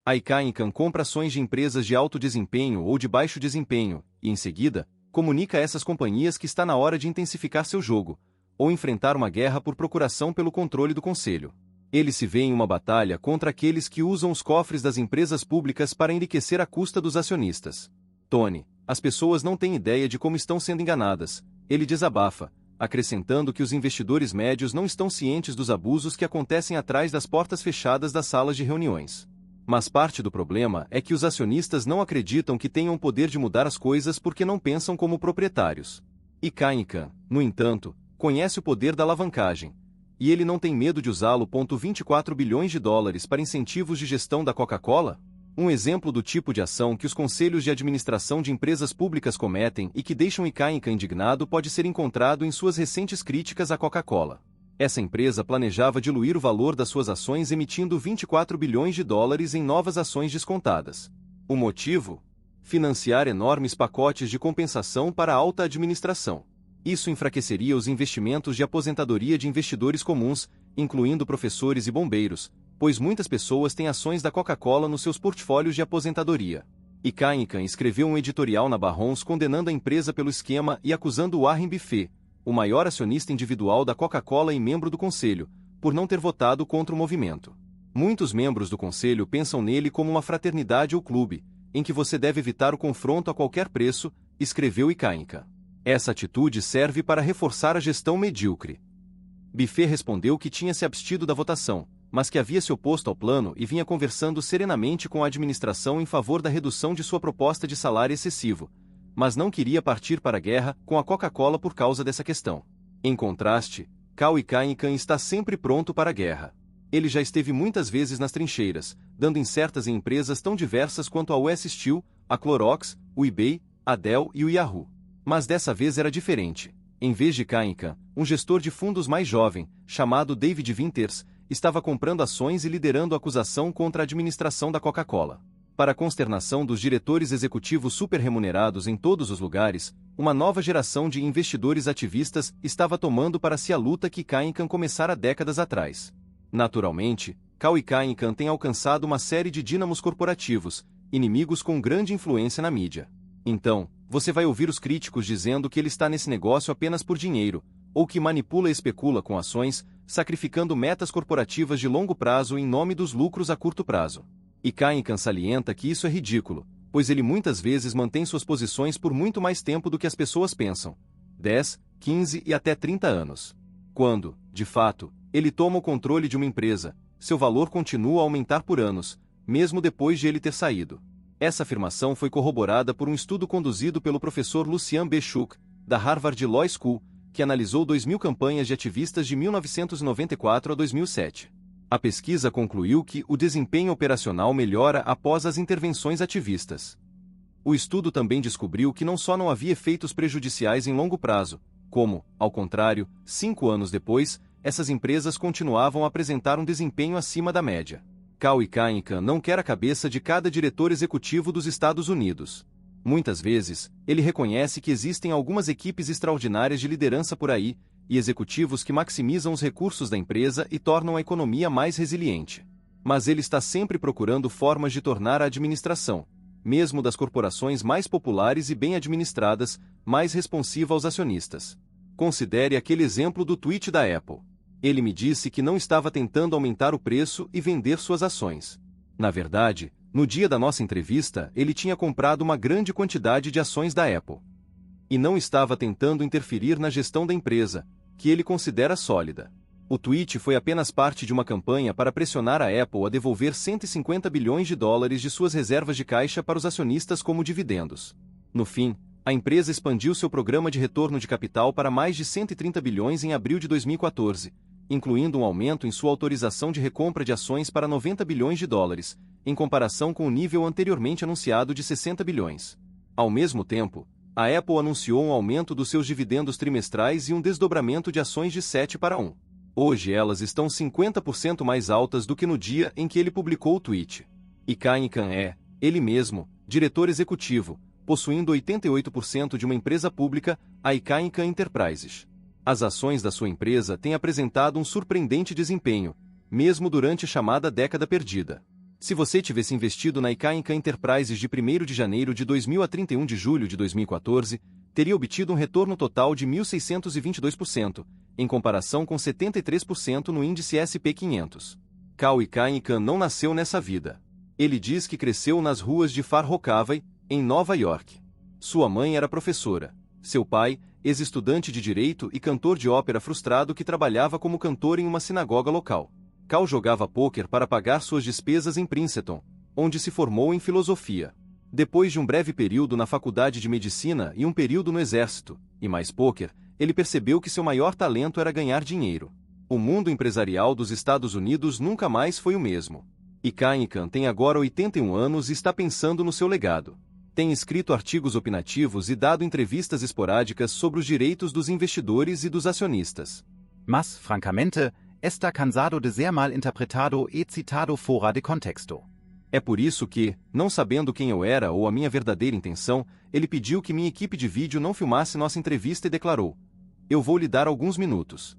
A Icahn compra ações de empresas de alto desempenho ou de baixo desempenho, e em seguida, comunica a essas companhias que está na hora de intensificar seu jogo, ou enfrentar uma guerra por procuração pelo controle do conselho. Ele se vê em uma batalha contra aqueles que usam os cofres das empresas públicas para enriquecer à custa dos acionistas. Tony, as pessoas não têm ideia de como estão sendo enganadas, ele desabafa, acrescentando que os investidores médios não estão cientes dos abusos que acontecem atrás das portas fechadas das salas de reuniões. Mas parte do problema é que os acionistas não acreditam que tenham o poder de mudar as coisas porque não pensam como proprietários. Icahn, no entanto, conhece o poder da alavancagem, e ele não tem medo de usá-lo. 24 bilhões de dólares para incentivos de gestão da Coca-Cola? Um exemplo do tipo de ação que os conselhos de administração de empresas públicas cometem e que deixam Icahn indignado pode ser encontrado em suas recentes críticas à Coca-Cola. Essa empresa planejava diluir o valor das suas ações emitindo 24 bilhões de dólares em novas ações descontadas. O motivo? Financiar enormes pacotes de compensação para a alta administração. Isso enfraqueceria os investimentos de aposentadoria de investidores comuns, incluindo professores e bombeiros, pois muitas pessoas têm ações da Coca-Cola nos seus portfólios de aposentadoria. Icahn escreveu um editorial na Barron's condenando a empresa pelo esquema e acusando Warren Buffett, o maior acionista individual da Coca-Cola e membro do conselho, por não ter votado contra o movimento. Muitos membros do conselho pensam nele como uma fraternidade ou clube, em que você deve evitar o confronto a qualquer preço, escreveu Icahn. Essa atitude serve para reforçar a gestão medíocre. Buffett respondeu que tinha se abstido da votação, mas que havia se oposto ao plano e vinha conversando serenamente com a administração em favor da redução de sua proposta de salário excessivo, mas não queria partir para a guerra com a Coca-Cola por causa dessa questão. Em contraste, Icahn está sempre pronto para a guerra. Ele já esteve muitas vezes nas trincheiras, dando incertas em empresas tão diversas quanto a US Steel, a Clorox, o eBay, a Dell e o Yahoo. Mas dessa vez era diferente. Em vez de Icahn, um gestor de fundos mais jovem, chamado David Winters, estava comprando ações e liderando a acusação contra a administração da Coca-Cola. Para a consternação dos diretores executivos superremunerados em todos os lugares, uma nova geração de investidores ativistas estava tomando para si a luta que Icahn começara décadas atrás. Naturalmente, Icahn tem alcançado uma série de dínamos corporativos, inimigos com grande influência na mídia. Então, você vai ouvir os críticos dizendo que ele está nesse negócio apenas por dinheiro, ou que manipula e especula com ações, sacrificando metas corporativas de longo prazo em nome dos lucros a curto prazo. Icahn salienta que isso é ridículo, pois ele muitas vezes mantém suas posições por muito mais tempo do que as pessoas pensam. 10, 15 e até 30 anos. Quando, de fato, ele toma o controle de uma empresa, seu valor continua a aumentar por anos, mesmo depois de ele ter saído. Essa afirmação foi corroborada por um estudo conduzido pelo professor Lucian B. Schuch, da Harvard Law School, que analisou 2.000 campanhas de ativistas de 1994 a 2007. A pesquisa concluiu que o desempenho operacional melhora após as intervenções ativistas. O estudo também descobriu que não só não havia efeitos prejudiciais em longo prazo, como, ao contrário, 5 anos depois, essas empresas continuavam a apresentar um desempenho acima da média. Icahn não quer a cabeça de cada diretor executivo dos Estados Unidos. Muitas vezes, ele reconhece que existem algumas equipes extraordinárias de liderança por aí, e executivos que maximizam os recursos da empresa e tornam a economia mais resiliente. Mas ele está sempre procurando formas de tornar a administração, mesmo das corporações mais populares e bem administradas, mais responsiva aos acionistas. Considere aquele exemplo do tweet da Apple. Ele me disse que não estava tentando aumentar o preço e vender suas ações. Na verdade, no dia da nossa entrevista, ele tinha comprado uma grande quantidade de ações da Apple. E não estava tentando interferir na gestão da empresa, que ele considera sólida. O tweet foi apenas parte de uma campanha para pressionar a Apple a devolver 150 bilhões de dólares de suas reservas de caixa para os acionistas como dividendos. No fim, a empresa expandiu seu programa de retorno de capital para mais de 130 bilhões em abril de 2014, incluindo um aumento em sua autorização de recompra de ações para 90 bilhões de dólares, em comparação com o nível anteriormente anunciado de 60 bilhões. Ao mesmo tempo, a Apple anunciou um aumento dos seus dividendos trimestrais e um desdobramento de ações de 7 para 1. Hoje elas estão 50% mais altas do que no dia em que ele publicou o tweet. Icahn é, ele mesmo, diretor executivo, possuindo 88% de uma empresa pública, a Icahn Enterprises. As ações da sua empresa têm apresentado um surpreendente desempenho, mesmo durante a chamada década perdida. Se você tivesse investido na Icahn Enterprises de 1º de janeiro de 2000 a 31 de julho de 2014, teria obtido um retorno total de 1.622%, em comparação com 73% no índice S&P 500. Cal Icahn não nasceu nessa vida. Ele diz que cresceu nas ruas de Far Rockaway, em Nova York. Sua mãe era professora. Seu pai, ex-estudante de direito e cantor de ópera frustrado que trabalhava como cantor em uma sinagoga local. Cal jogava pôquer para pagar suas despesas em Princeton, onde se formou em filosofia. Depois de um breve período na faculdade de medicina e um período no exército, e mais pôquer, ele percebeu que seu maior talento era ganhar dinheiro. O mundo empresarial dos Estados Unidos nunca mais foi o mesmo. Icahn tem agora 81 anos e está pensando no seu legado. Tem escrito artigos opinativos e dado entrevistas esporádicas sobre os direitos dos investidores e dos acionistas. Mas, francamente, está cansado de ser mal interpretado e citado fora de contexto. É por isso que, não sabendo quem eu era ou a minha verdadeira intenção, ele pediu que minha equipe de vídeo não filmasse nossa entrevista e declarou: "Eu vou lhe dar alguns minutos."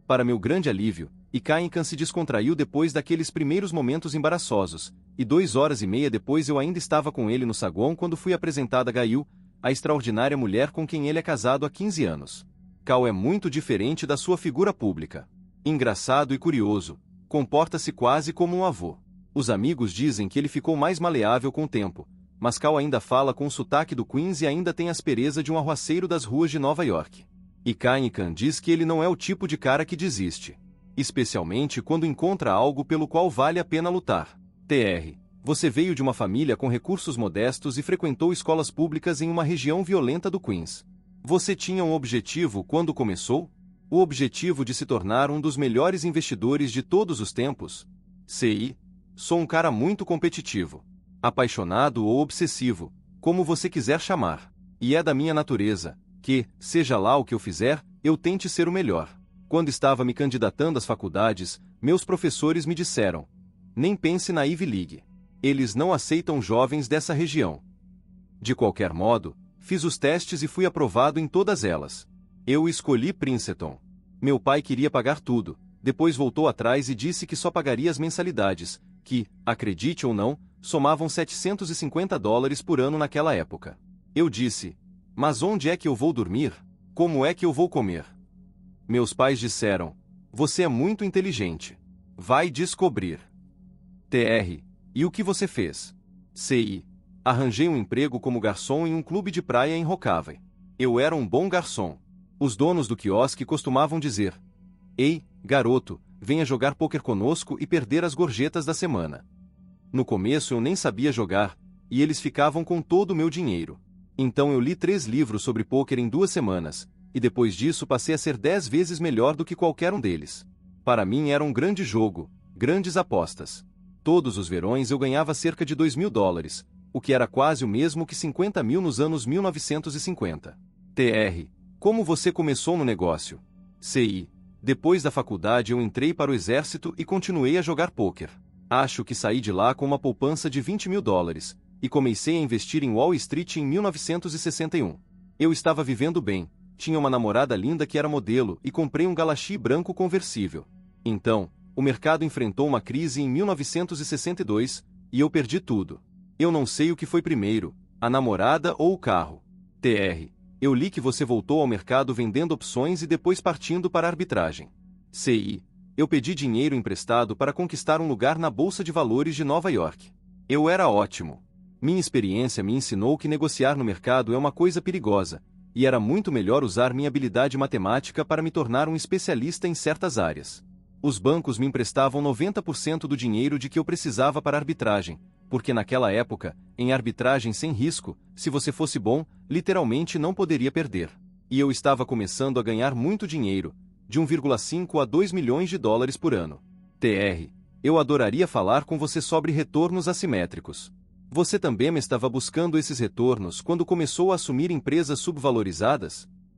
Para meu grande alívio, Icahn se descontraiu depois daqueles primeiros momentos embaraçosos, e 2 horas e meia depois eu ainda estava com ele no saguão quando fui apresentada a Gail, a extraordinária mulher com quem ele é casado há 15 anos. Cal é muito diferente da sua figura pública. Engraçado e curioso, comporta-se quase como um avô. Os amigos dizem que ele ficou mais maleável com o tempo, mas Cal ainda fala com o sotaque do Queens e ainda tem a aspereza de um arruaceiro das ruas de Nova York. Icahn diz que ele não é o tipo de cara que desiste, especialmente quando encontra algo pelo qual vale a pena lutar. Tr. Você veio de uma família com recursos modestos e frequentou escolas públicas em uma região violenta do Queens. Você tinha um objetivo quando começou? O objetivo de se tornar um dos melhores investidores de todos os tempos? Ci. Sou um cara muito competitivo. Apaixonado ou obsessivo, como você quiser chamar. E é da minha natureza que, seja lá o que eu fizer, eu tente ser o melhor. Quando estava me candidatando às faculdades, meus professores me disseram: nem pense na Ivy League. Eles não aceitam jovens dessa região. De qualquer modo, fiz os testes e fui aprovado em todas elas. Eu escolhi Princeton. Meu pai queria pagar tudo, depois voltou atrás e disse que só pagaria as mensalidades, que, acredite ou não, somavam $750 por ano naquela época. Eu disse: mas onde é que eu vou dormir? Como é que eu vou comer? Meus pais disseram: você é muito inteligente. Vai descobrir. Tr. E o que você fez? Ci. Arranjei um emprego como garçom em um clube de praia em Rockaway. Eu era um bom garçom. Os donos do quiosque costumavam dizer: ei, garoto, venha jogar pôquer conosco e perder as gorjetas da semana. No começo eu nem sabia jogar, e eles ficavam com todo o meu dinheiro. Então eu li 3 livros sobre pôquer em 2 semanas, e depois disso passei a ser 10 vezes melhor do que qualquer um deles. Para mim era um grande jogo, grandes apostas. Todos os verões eu ganhava cerca de $2.000, o que era quase o mesmo que 50 mil nos anos 1950. Tr. Como você começou no negócio? Ci. Depois da faculdade eu entrei para o exército e continuei a jogar pôquer. Acho que saí de lá com uma poupança de $20 mil, e comecei a investir em Wall Street em 1961. Eu estava vivendo bem, tinha uma namorada linda que era modelo e comprei um Galaxy branco conversível. Então, o mercado enfrentou uma crise em 1962, e eu perdi tudo. Eu não sei o que foi primeiro, a namorada ou o carro. Tr. Eu li que você voltou ao mercado vendendo opções e depois partindo para a arbitragem. Ci. Eu pedi dinheiro emprestado para conquistar um lugar na Bolsa de Valores de Nova York. Eu era ótimo. Minha experiência me ensinou que negociar no mercado é uma coisa perigosa, e era muito melhor usar minha habilidade matemática para me tornar um especialista em certas áreas. Os bancos me emprestavam 90% do dinheiro de que eu precisava para a arbitragem, porque naquela época, em arbitragem sem risco, se você fosse bom, literalmente não poderia perder. E eu estava começando a ganhar muito dinheiro, de 1,5 a 2 milhões de dólares por ano. Tr. Eu adoraria falar com você sobre retornos assimétricos. Você também estava buscando esses retornos quando começou a assumir empresas subvalorizadas?